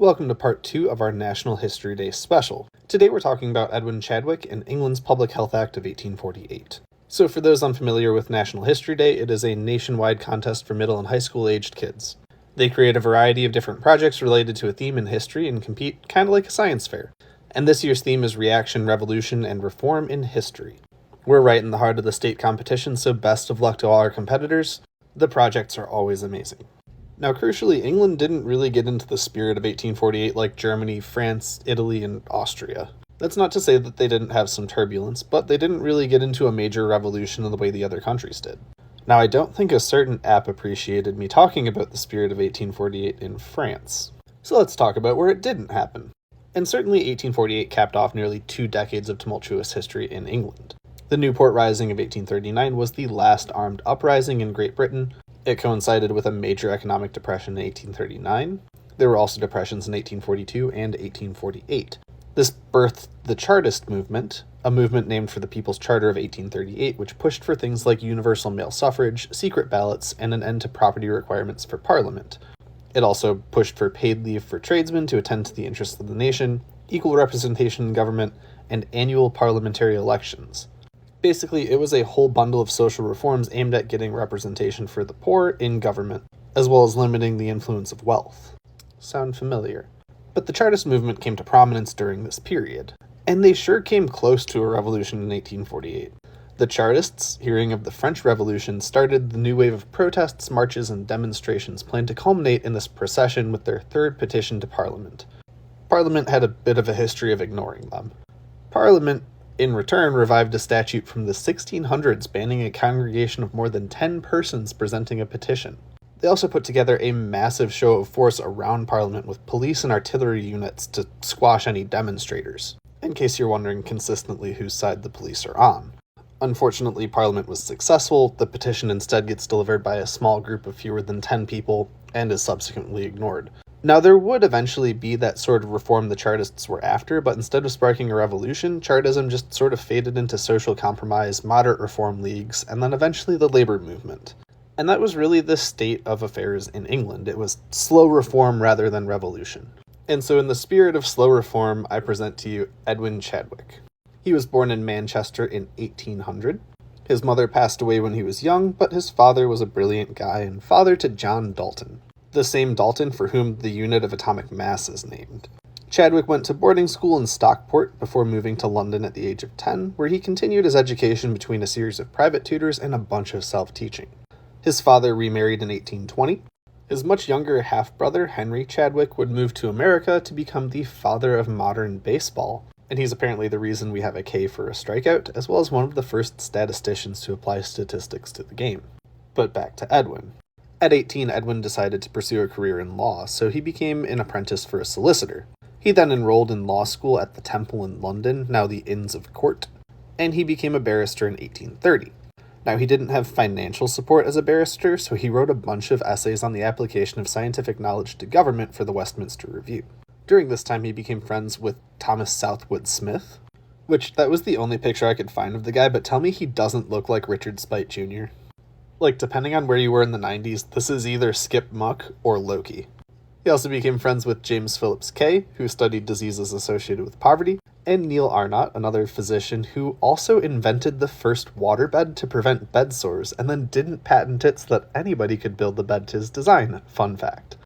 Welcome to part 2 of our National History Day special. Today we're talking about Edwin Chadwick and England's Public Health Act of 1848. So for those unfamiliar with National History Day, it is a nationwide contest for middle and high school aged kids. They create a variety of different projects related to a theme in history and compete kind of like a science fair. And this year's theme is Reaction, Revolution, and Reform in History. We're right in the heart of the state competition, so best of luck to all our competitors. The projects are always amazing. Now, crucially, England didn't really get into the spirit of 1848 like Germany, France, Italy, and Austria. That's not to say that they didn't have some turbulence, but they didn't really get into a major revolution in the way the other countries did. Now, I don't think a certain app appreciated me talking about the spirit of 1848 in France. So let's talk about where it didn't happen. And certainly 1848 capped off nearly 2 decades of tumultuous history in England. The Newport Rising of 1839 was the last armed uprising in Great Britain. It coincided with a major economic depression in 1839. There were also depressions in 1842 and 1848. This birthed the Chartist movement, a movement named for the People's Charter of 1838, which pushed for things like universal male suffrage, secret ballots, and an end to property requirements for Parliament. It also pushed for paid leave for tradesmen to attend to the interests of the nation, equal representation in government, and annual parliamentary elections. Basically, it was a whole bundle of social reforms aimed at getting representation for the poor in government, as well as limiting the influence of wealth. Sound familiar? But the Chartist movement came to prominence during this period, and they sure came close to a revolution in 1848. The Chartists, hearing of the French Revolution, started the new wave of protests, marches, and demonstrations planned to culminate in this procession with their third petition to Parliament. Parliament had a bit of a history of ignoring them. Parliament, in return, revived a statute from the 1600s banning a congregation of more than 10 persons presenting a petition. They also put together a massive show of force around Parliament with police and artillery units to squash any demonstrators, in case you're wondering consistently whose side the police are on. Unfortunately, Parliament was successful. The petition instead gets delivered by a small group of fewer than 10 people and is subsequently ignored. Now, there would eventually be that sort of reform the Chartists were after, but instead of sparking a revolution, Chartism just sort of faded into social compromise, moderate reform leagues, and then eventually the labor movement. And that was really the state of affairs in England. It was slow reform rather than revolution. And so in the spirit of slow reform, I present to you Edwin Chadwick. He was born in Manchester in 1800. His mother passed away when he was young, but his father was a brilliant guy and father to John Dalton, the same Dalton for whom the unit of atomic mass is named. Chadwick went to boarding school in Stockport before moving to London at the age of 10, where he continued his education between a series of private tutors and a bunch of self-teaching. His father remarried in 1820. His much younger half-brother, Henry Chadwick, would move to America to become the father of modern baseball, and he's apparently the reason we have a K for a strikeout, as well as one of the first statisticians to apply statistics to the game. But back to Edwin. At 18, Edwin decided to pursue a career in law, so he became an apprentice for a solicitor. He then enrolled in law school at the Temple in London, now the Inns of Court, and he became a barrister in 1830. Now, he didn't have financial support as a barrister, so he wrote a bunch of essays on the application of scientific knowledge to government for the Westminster Review. During this time, he became friends with Thomas Southwood Smith, which that was the only picture I could find of the guy, but tell me he doesn't look like Richard Speight Jr. Like, depending on where you were in the 90s, this is either Skip Muck or Loki. He also became friends with James Phillips Kay, who studied diseases associated with poverty, and Neil Arnott, another physician who also invented the first waterbed to prevent bed sores, and then didn't patent it so that anybody could build the bed to his design. Fun fact.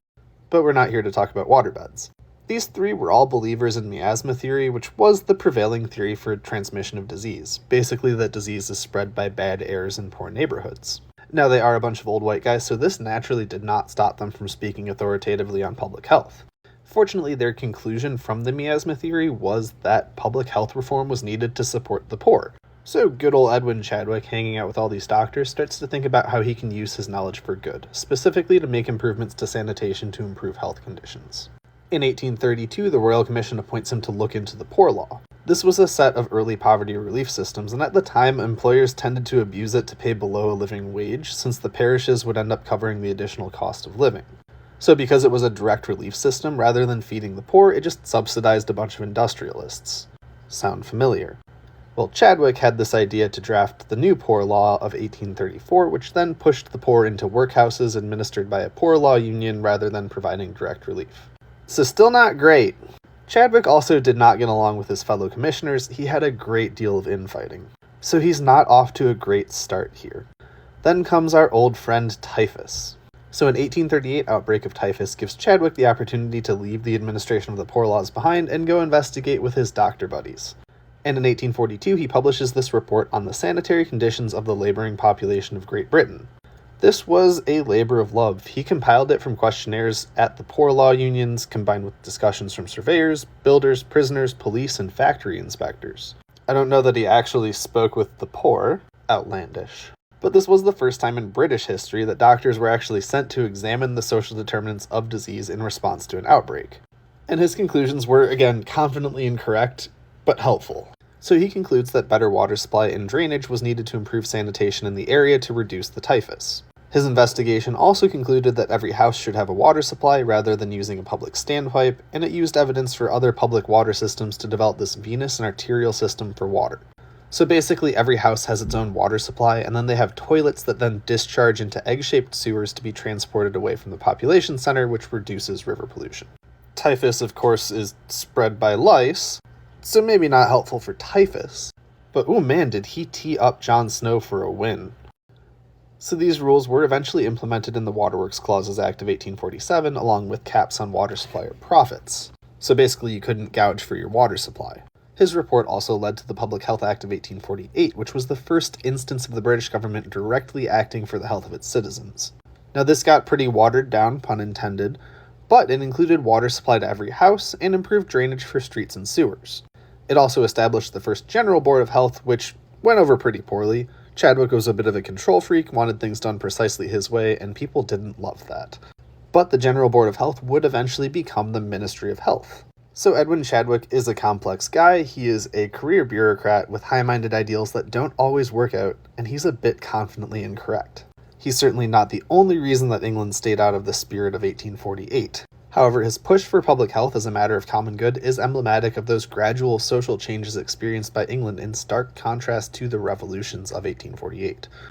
But we're not here to talk about waterbeds. These three were all believers in miasma theory, which was the prevailing theory for transmission of disease. Basically, that disease is spread by bad airs in poor neighborhoods. Now, they are a bunch of old white guys, so this naturally did not stop them from speaking authoritatively on public health. Fortunately, their conclusion from the miasma theory was that public health reform was needed to support the poor. So good old Edwin Chadwick, hanging out with all these doctors, starts to think about how he can use his knowledge for good, specifically to make improvements to sanitation to improve health conditions. In 1832, the Royal Commission appoints him to look into the Poor Law. This was a set of early poverty relief systems, and at the time, employers tended to abuse it to pay below a living wage, since the parishes would end up covering the additional cost of living. So because it was a direct relief system, rather than feeding the poor, it just subsidized a bunch of industrialists. Sound familiar? Well, Chadwick had this idea to draft the new Poor Law of 1834, which then pushed the poor into workhouses administered by a poor law union rather than providing direct relief. So still not great. Chadwick also did not get along with his fellow commissioners. He had a great deal of infighting. So he's not off to a great start here. Then comes our old friend typhus. So an 1838 outbreak of typhus gives Chadwick the opportunity to leave the administration of the Poor Laws behind and go investigate with his doctor buddies. And in 1842 he publishes this report on the sanitary conditions of the laboring population of Great Britain. This was a labor of love. He compiled it from questionnaires at the poor law unions, combined with discussions from surveyors, builders, prisoners, police, and factory inspectors. I don't know that he actually spoke with the poor. Outlandish. But this was the first time in British history that doctors were actually sent to examine the social determinants of disease in response to an outbreak. And his conclusions were, again, confidently incorrect, but helpful. So he concludes that better water supply and drainage was needed to improve sanitation in the area to reduce the typhus. His investigation also concluded that every house should have a water supply rather than using a public standpipe, and it used evidence for other public water systems to develop this venous and arterial system for water. So basically every house has its own water supply, and then they have toilets that then discharge into egg-shaped sewers to be transported away from the population center, which reduces river pollution. Typhus, of course, is spread by lice, so maybe not helpful for typhus. But oh man, did he tee up Jon Snow for a win. So these rules were eventually implemented in the Waterworks Clauses Act of 1847, along with caps on water supply or profits. So basically you couldn't gouge for your water supply. His report also led to the Public Health Act of 1848, which was the first instance of the British government directly acting for the health of its citizens. Now this got pretty watered down, pun intended, but it included water supply to every house and improved drainage for streets and sewers. It also established the first General Board of Health, which went over pretty poorly. Chadwick was a bit of a control freak, wanted things done precisely his way, and people didn't love that. But the General Board of Health would eventually become the Ministry of Health. So Edwin Chadwick is a complex guy. He is a career bureaucrat with high-minded ideals that don't always work out, and he's a bit confidently incorrect. He's certainly not the only reason that England stayed out of the spirit of 1848. However, his push for public health as a matter of common good is emblematic of those gradual social changes experienced by England in stark contrast to the revolutions of 1848.